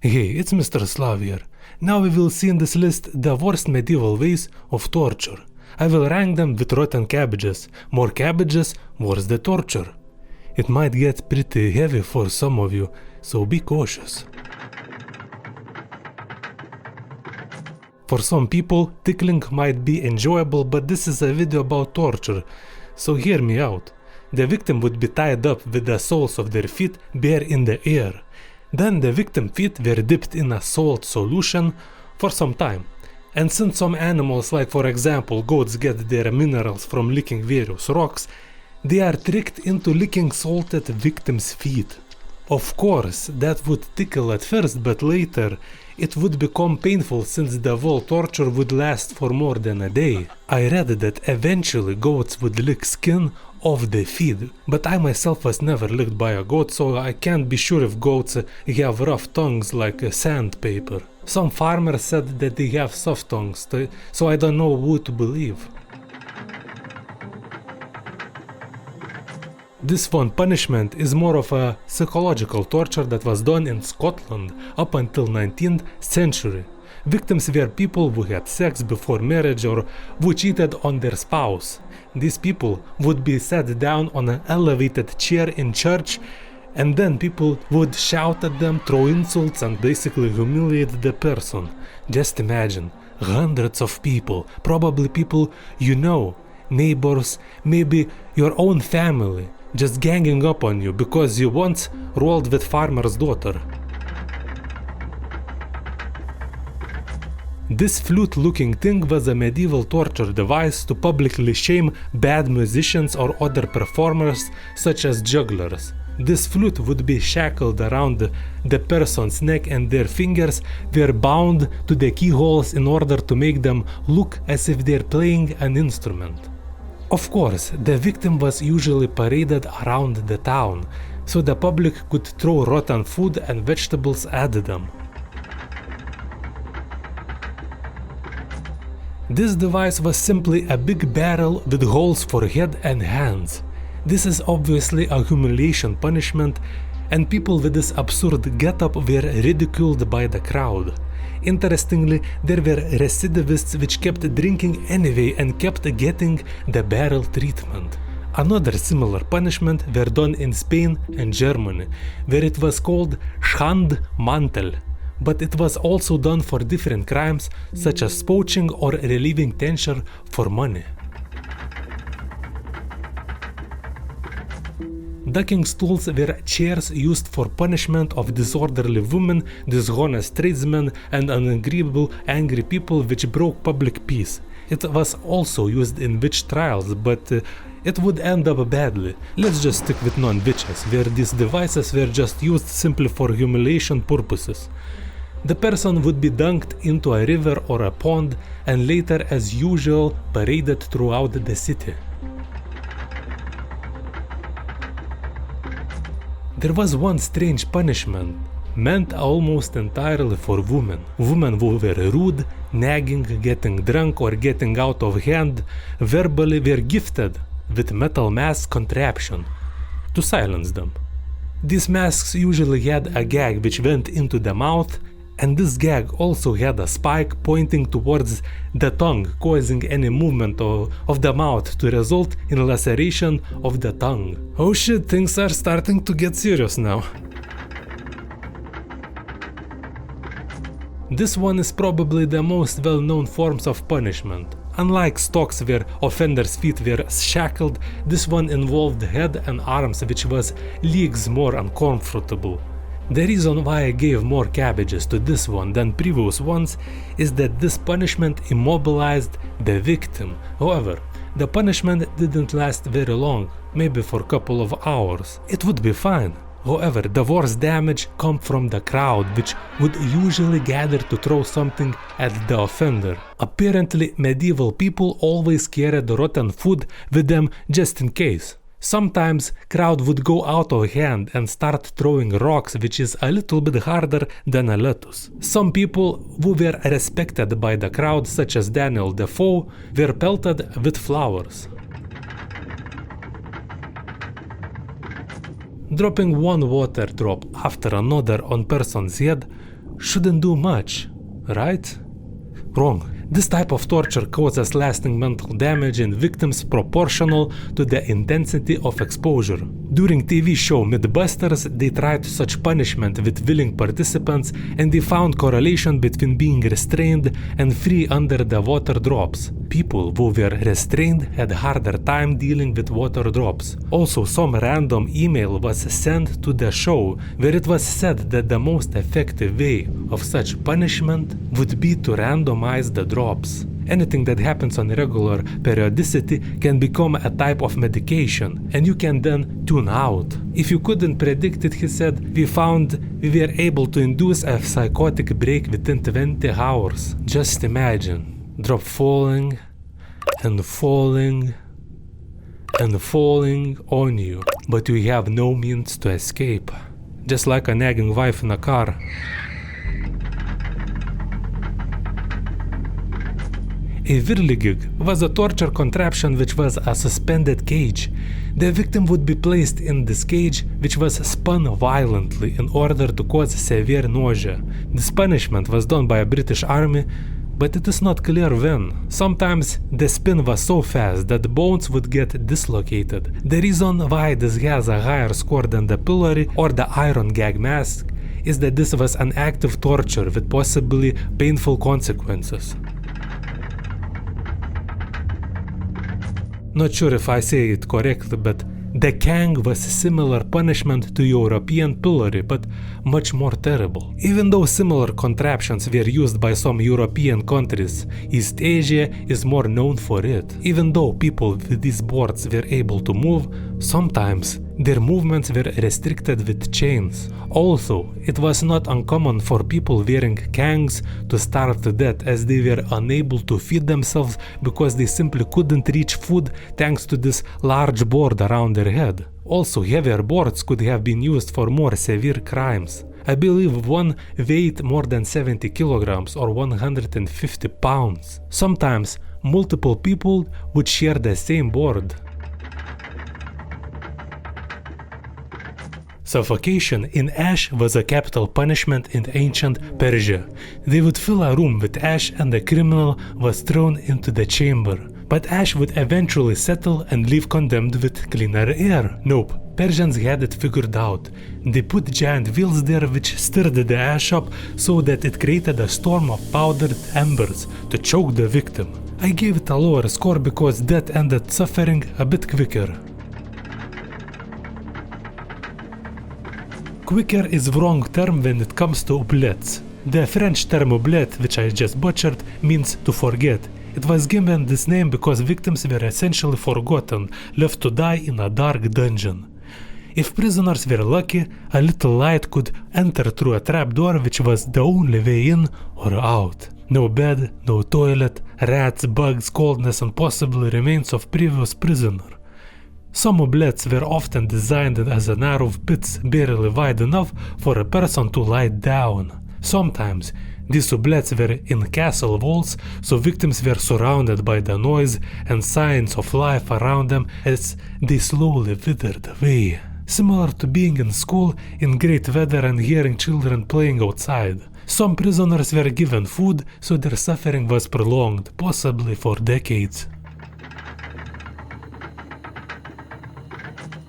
Hey, it's Mr. Slav here. Now we will see in this list the worst medieval ways of torture. I will rank them with rotten cabbages. More cabbages, worse the torture. It might get pretty heavy for some of you, so be cautious. For some people, tickling might be enjoyable, but this is a video about torture, so hear me out. The victim would be tied up with the soles of their feet bare in the air. Then the victim's feet were dipped in a salt solution for some time. And since some animals, like for example goats, get their minerals from licking various rocks, they are tricked into licking salted victims' feet. Of course, that would tickle at first, but later it would become painful since the whole torture would last for more than a day. I read that eventually goats would lick skin off the feet, but I myself was never licked by a goat, so I can't be sure if goats have rough tongues like sandpaper. Some farmers said that they have soft tongues, so I don't know who to believe. This one punishment is more of a psychological torture that was done in Scotland up until 19th century. Victims were people who had sex before marriage or who cheated on their spouse. These people would be sat down on an elevated chair in church, and then people would shout at them, throw insults, and basically humiliate the person. Just imagine, hundreds of people, probably people you know, neighbors, maybe your own family, just ganging up on you because you once rolled with farmer's daughter. This flute-looking thing was a medieval torture device to publicly shame bad musicians or other performers such as jugglers. This flute would be shackled around the person's neck and their fingers were bound to the keyholes in order to make them look as if they're playing an instrument. Of course, the victim was usually paraded around the town, so the public could throw rotten food and vegetables at them. This device was simply a big barrel with holes for head and hands. This is obviously a humiliation punishment, and people with this absurd getup were ridiculed by the crowd. Interestingly, there were recidivists which kept drinking anyway and kept getting the barrel treatment. Another similar punishment were done in Spain and Germany, where it was called Schandmantel, but it was also done for different crimes such as poaching or relieving tension for money. Ducking stools were chairs used for punishment of disorderly women, dishonest tradesmen, and unagreeable, angry people which broke public peace. It was also used in witch trials, but it would end up badly. Let's just stick with non-witches, where these devices were just used simply for humiliation purposes. The person would be dunked into a river or a pond and later, as usual, paraded throughout the city. There was one strange punishment, meant almost entirely for women. Women who were rude, nagging, getting drunk, or getting out of hand verbally were gifted with metal mask contraption to silence them. These masks usually had a gag which went into the mouth, and this gag also had a spike pointing towards the tongue, causing any movement of the mouth to result in laceration of the tongue. Oh shit, things are starting to get serious now. This one is probably the most well-known forms of punishment. Unlike stocks where offenders' feet were shackled, this one involved head and arms, which was leagues more uncomfortable. The reason why I gave more cabbages to this one than previous ones is that this punishment immobilized the victim. However, the punishment didn't last very long, maybe for a couple of hours. It would be fine. However, the worst damage comes from the crowd, which would usually gather to throw something at the offender. Apparently, medieval people always carried rotten food with them just in case. Sometimes crowd would go out of hand and start throwing rocks, which is a little bit harder than a lettuce. Some people who were respected by the crowd, such as Daniel Defoe, were pelted with flowers. Dropping one water drop after another on person's head shouldn't do much, right? Wrong. This type of torture causes lasting mental damage in victims proportional to the intensity of exposure. During TV show Mythbusters, they tried such punishment with willing participants and they found correlation between being restrained and free under the water drops. People who were restrained had harder time dealing with water drops. Also, some random email was sent to the show where it was said that the most effective way of such punishment would be to randomize the drops. Anything that happens on regular periodicity can become a type of medication, and you can then tune out. If you couldn't predict it, he said, we were able to induce a psychotic break within 20 hours. Just imagine, drop falling and falling and falling on you, but you have no means to escape. Just like a nagging wife in a car. A whirligig was a torture contraption which was a suspended cage. The victim would be placed in this cage, which was spun violently in order to cause severe nausea. This punishment was done by a British army, but it is not clear when. Sometimes the spin was so fast that the bones would get dislocated. The reason why this has a higher score than the pillory or the iron gag mask is that this was an active torture with possibly painful consequences. Not sure if I say it correctly, but the Kang was similar punishment to European pillory, but much more terrible. Even though similar contraptions were used by some European countries, East Asia is more known for it. Even though people with these boards were able to move, sometimes their movements were restricted with chains. Also, it was not uncommon for people wearing Kangs to starve to death, as they were unable to feed themselves because they simply couldn't reach food thanks to this large board around their head. Also, heavier boards could have been used for more severe crimes. I believe one weighed more than 70 kilograms or 150 pounds. Sometimes, multiple people would share the same board. Suffocation in ash was a capital punishment in ancient Persia. They would fill a room with ash and the criminal was thrown into the chamber. But ash would eventually settle and leave condemned with cleaner air. Nope, Persians had it figured out. They put giant wheels there which stirred the ash up so that it created a storm of powdered embers to choke the victim. I gave it a lower score because death ended suffering a bit quicker. Quicker is the wrong term when it comes to oubliettes. The French term oubliette, which I just butchered, means to forget. It was given this name because victims were essentially forgotten, left to die in a dark dungeon. If prisoners were lucky, a little light could enter through a trapdoor which was the only way in or out. No bed, no toilet, rats, bugs, coldness and possibly remains of previous prisoner. Some oubliettes were often designed as a narrow pits barely wide enough for a person to lie down. Sometimes, these oubliettes were in castle walls, so victims were surrounded by the noise and signs of life around them as they slowly withered away. Similar to being in school in great weather and hearing children playing outside. Some prisoners were given food, so their suffering was prolonged, possibly for decades.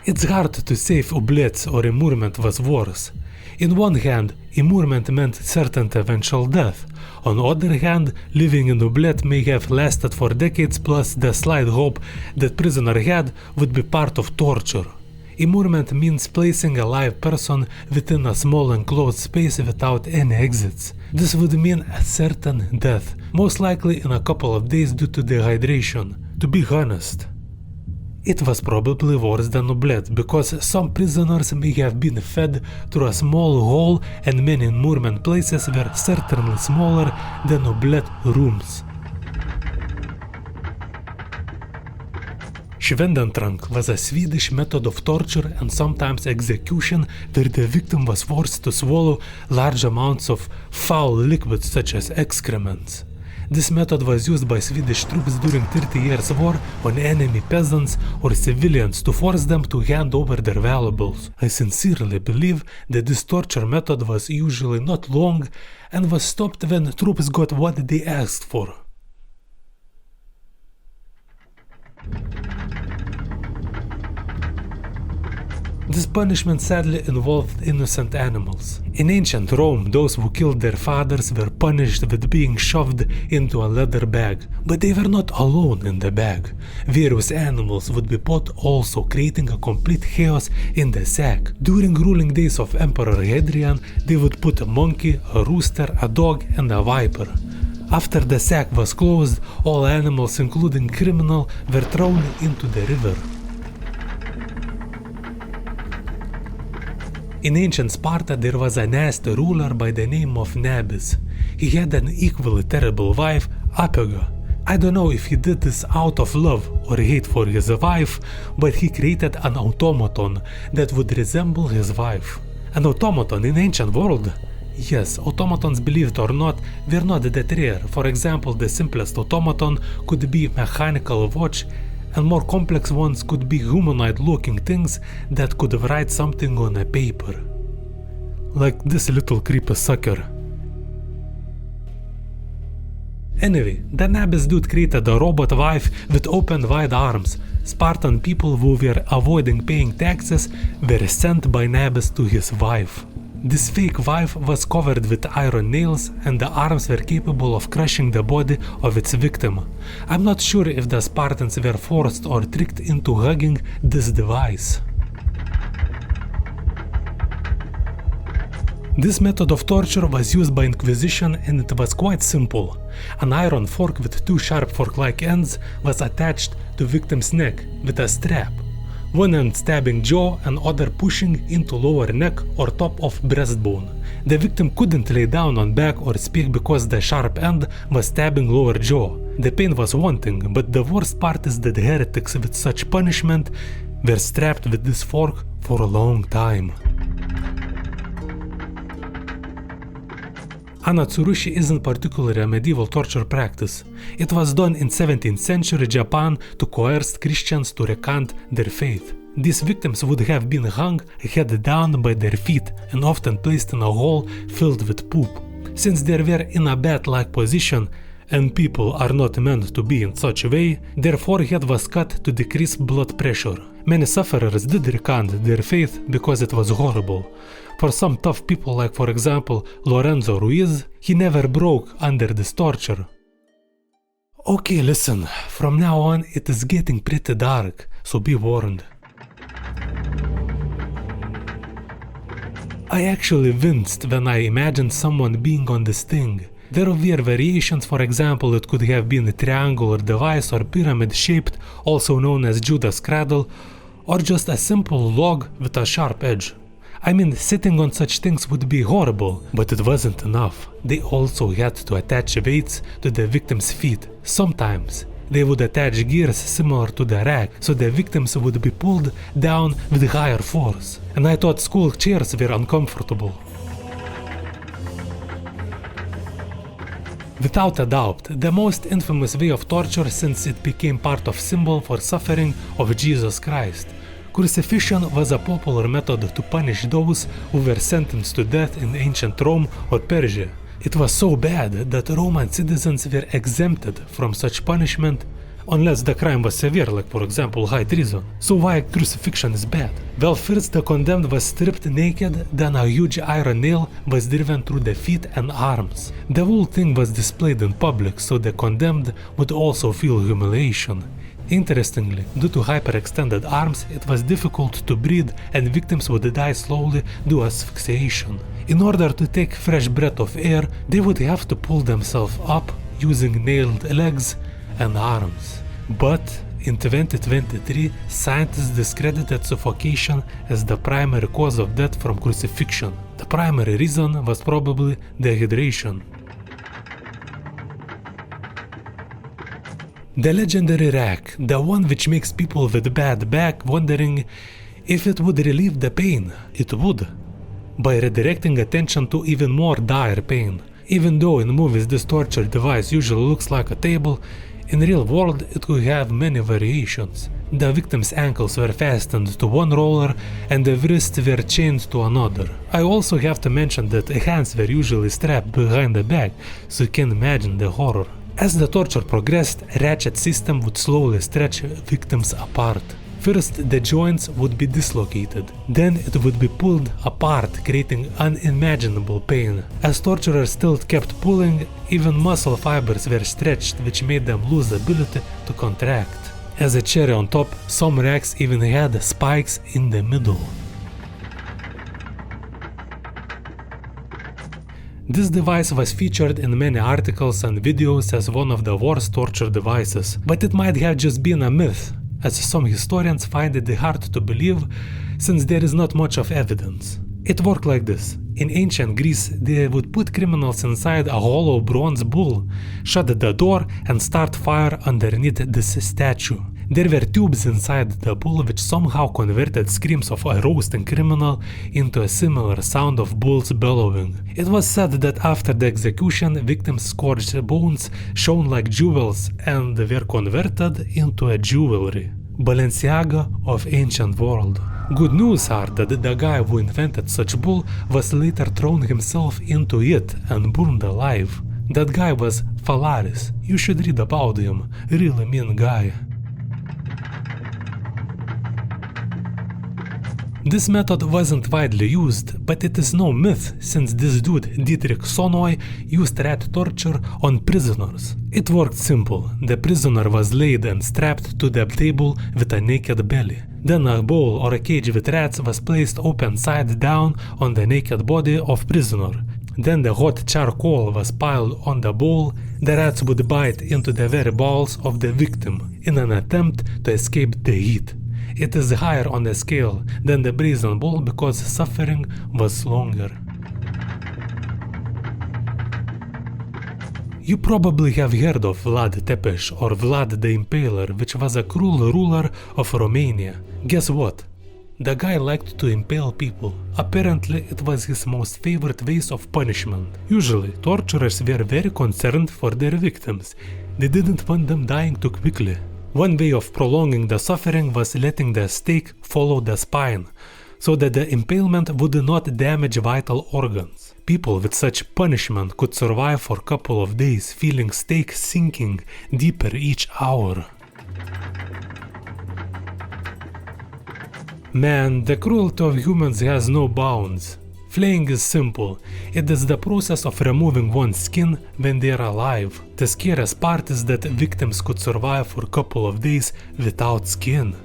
It's hard to say if oubliettes or immurement was worse. In one hand, immurement meant certain eventual death. On the other hand, living in oubliette may have lasted for decades, plus the slight hope that prisoner had would be part of torture. Immurement means placing a live person within a small enclosed space without any exits. This would mean a certain death, most likely in a couple of days due to dehydration. To be honest, it was probably worse than oubliette, because some prisoners may have been fed through a small hole and many immurement places were certainly smaller than oubliette rooms. Svendentrank was a Swedish method of torture and sometimes execution where the victim was forced to swallow large amounts of foul liquids such as excrements. This method was used by Swedish troops during 30 Years' War on enemy peasants or civilians to force them to hand over their valuables. I sincerely believe that this torture method was usually not long and was stopped when troops got what they asked for. This punishment sadly involved innocent animals. In ancient Rome, those who killed their fathers were punished with being shoved into a leather bag, but they were not alone in the bag. Various animals would be put also, creating a complete chaos in the sack. During ruling days of Emperor Hadrian, they would put a monkey, a rooster, a dog, and a viper. After the sack was closed, all animals, including criminals, were thrown into the river. In ancient Sparta, there was a nasty ruler by the name of Nabis. He had an equally terrible wife, Apega. I don't know if he did this out of love or hate for his wife, but he created an automaton that would resemble his wife. An automaton in ancient world? Yes, automatons, believe it or not, were not that rare. For example, the simplest automaton could be mechanical watch, and more complex ones could be humanoid-looking things that could write something on a paper. Like this little creepy sucker. Anyway, the Nabis dude created a robot wife with open wide arms. Spartan people who were avoiding paying taxes were sent by Nabis to his wife. This fake wife was covered with iron nails and the arms were capable of crushing the body of its victim. I'm not sure if the Spartans were forced or tricked into hugging this device. This method of torture was used by Inquisition and it was quite simple. An iron fork with two sharp fork-like ends was attached to victim's neck with a strap. One end stabbing jaw and other pushing into lower neck or top of breastbone. The victim couldn't lay down on back or speak because the sharp end was stabbing lower jaw. The pain was one thing, but the worst part is that heretics with such punishment were strapped with this fork for a long time. Anatsurushi isn't particularly a medieval torture practice. It was done in 17th century Japan to coerce Christians to recant their faith. These victims would have been hung head down by their feet and often placed in a hole filled with poop. Since they were in a bat-like position and people are not meant to be in such a way, their forehead was cut to decrease blood pressure. Many sufferers did recant their faith because it was horrible. For some tough people, like for example Lorenzo Ruiz, he never broke under this torture. Okay, listen, from now on it is getting pretty dark, so be warned. I actually winced when I imagined someone being on this thing. There were variations, for example it could have been a triangular device or pyramid shaped, also known as Judas cradle, or just a simple log with a sharp edge. I mean, sitting on such things would be horrible, but it wasn't enough. They also had to attach weights to the victim's feet. Sometimes they would attach gears similar to the rack, so the victims would be pulled down with higher force. And I thought school chairs were uncomfortable. Without a doubt, the most infamous way of torture since it became part of symbol for suffering of Jesus Christ. Crucifixion was a popular method to punish those who were sentenced to death in ancient Rome or Persia. It was so bad that Roman citizens were exempted from such punishment unless the crime was severe, like for example high treason. So why crucifixion is bad? Well, first the condemned was stripped naked, then a huge iron nail was driven through the feet and arms. The whole thing was displayed in public, so the condemned would also feel humiliation. Interestingly, due to hyperextended arms, it was difficult to breathe and victims would die slowly due to asphyxiation. In order to take fresh breath of air, they would have to pull themselves up using nailed legs and arms. But in 2023, scientists discredited suffocation as the primary cause of death from crucifixion. The primary reason was probably dehydration. The legendary rack, the one which makes people with bad back wondering if it would relieve the pain. It would, by redirecting attention to even more dire pain. Even though in movies this torture device usually looks like a table, in real world it could have many variations. The victim's ankles were fastened to one roller and the wrists were chained to another. I also have to mention that hands were usually strapped behind the back, so you can imagine the horror. As the torture progressed, a ratchet system would slowly stretch victims apart. First, the joints would be dislocated, then it would be pulled apart, creating unimaginable pain. As torturers still kept pulling, even muscle fibers were stretched, which made them lose the ability to contract. As a cherry on top, some racks even had spikes in the middle. This device was featured in many articles and videos as one of the worst torture devices, but it might have just been a myth, as some historians find it hard to believe since there is not much of evidence. It worked like this. In ancient Greece, they would put criminals inside a hollow bronze bull, shut the door and start fire underneath this statue. There were tubes inside the bull which somehow converted screams of a roasting criminal into a similar sound of bulls bellowing. It was said that after the execution, victims' scorched bones shone like jewels and were converted into a jewelry. Balenciaga of ancient world. Good news are that the guy who invented such bull was later thrown himself into it and burned alive. That guy was Phalaris. You should read about him. Really mean guy. This method wasn't widely used, but it is no myth since this dude, Dietrich Sonoy, used rat torture on prisoners. It worked simple. The prisoner was laid and strapped to the table with a naked belly. Then a bowl or a cage with rats was placed open side down on the naked body of prisoner. Then the hot charcoal was piled on the bowl. The rats would bite into the very balls of the victim in an attempt to escape the heat. It is higher on the scale than the brazen bull because suffering was longer. You probably have heard of Vlad Tepes or Vlad the Impaler, which was a cruel ruler of Romania. Guess what? The guy liked to impale people. Apparently, it was his most favorite ways of punishment. Usually, torturers were very concerned for their victims. They didn't want them dying too quickly. One way of prolonging the suffering was letting the stake follow the spine, so that the impalement would not damage vital organs. People with such punishment could survive for a couple of days, feeling stake sinking deeper each hour. Man, the cruelty of humans has no bounds. Flaying is simple. It is the process of removing one's skin when they are alive. The scariest part is that victims could survive for a couple of days without skin.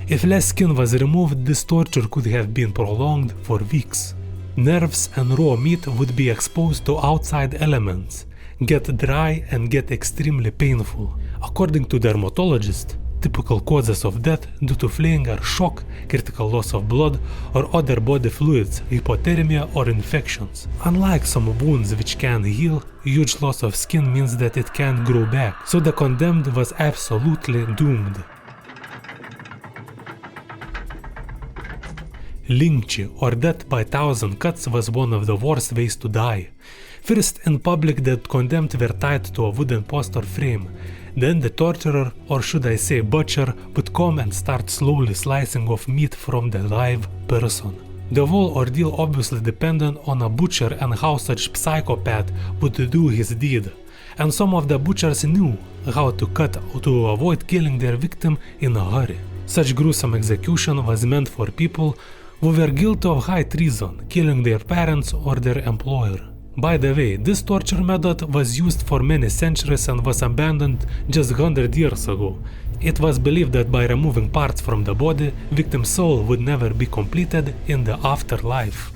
If less skin was removed, this torture could have been prolonged for weeks. Nerves and raw meat would be exposed to outside elements, get dry and get extremely painful. According to dermatologists, typical causes of death due to flaying are shock, critical loss of blood, or other body fluids, hypothermia or infections. Unlike some wounds which can heal, huge loss of skin means that it can't grow back, so the condemned was absolutely doomed. Lynch, or death by 1,000 cuts, was one of the worst ways to die. First, in public, the condemned were tied to a wooden post or frame. Then the torturer, or should I say butcher, would come and start slowly slicing off meat from the live person. The whole ordeal obviously depended on a butcher and how such psychopath would do his deed. And some of the butchers knew how to cut to avoid killing their victim in a hurry. Such gruesome execution was meant for people who were guilty of high treason, killing their parents or their employer. By the way, this torture method was used for many centuries and was abandoned just 100 years ago. It was believed that by removing parts from the body, victim's soul would never be completed in the afterlife.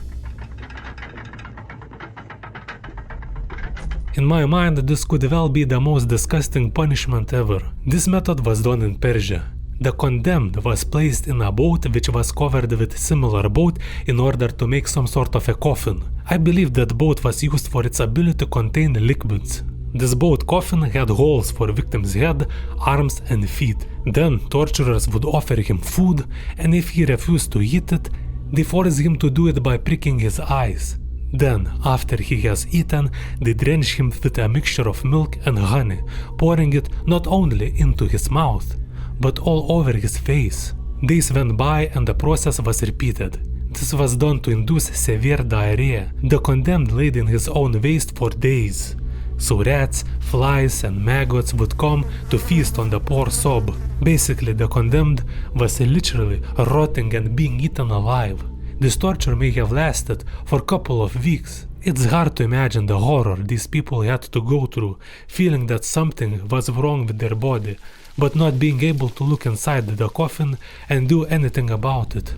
In my mind, this could well be the most disgusting punishment ever. This method was done in Persia. The condemned was placed in a boat which was covered with similar boat in order to make some sort of a coffin. I believe that boat was used for its ability to contain liquids. This boat coffin had holes for victim's head, arms and feet. Then torturers would offer him food, and if he refused to eat it, they forced him to do it by pricking his eyes. Then, after he has eaten, they drench him with a mixture of milk and honey, pouring it not only into his mouth, but all over his face. Days went by and the process was repeated. This was done to induce severe diarrhea. The condemned laid in his own waste for days. So rats, flies and maggots would come to feast on the poor sob. Basically, the condemned was literally rotting and being eaten alive. This torture may have lasted for a couple of weeks. It's hard to imagine the horror these people had to go through, feeling that something was wrong with their body, but not being able to look inside the coffin and do anything about it.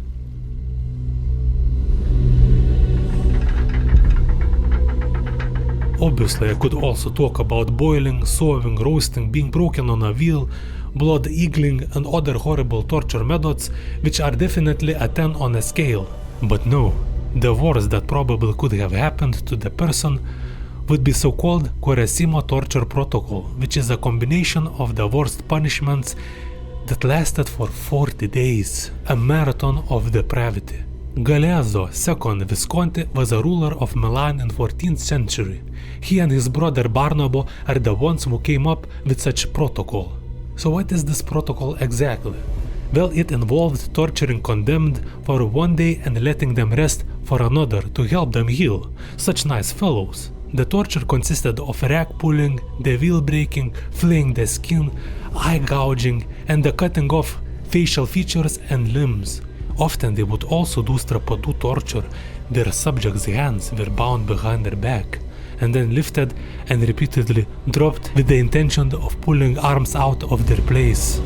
Obviously, I could also talk about boiling, sewing, roasting, being broken on a wheel, blood eagling and other horrible torture methods which are definitely a 10 on a scale. But no, the worst that probably could have happened to the person would be so-called Quaresima torture protocol, which is a combination of the worst punishments that lasted for 40 days, a marathon of depravity. Galeazzo II Visconti was a ruler of Milan in 14th century. He and his brother Barnabo are the ones who came up with such protocol. So what is this protocol exactly? Well, it involved torturing condemned for one day and letting them rest for another to help them heal. Such nice fellows. The torture consisted of rag pulling, the wheel breaking, flaying the skin, eye gouging, and the cutting off facial features and limbs. Often they would also do strappado torture. Their subjects' hands were bound behind their back and then lifted and repeatedly dropped with the intention of pulling arms out of their place.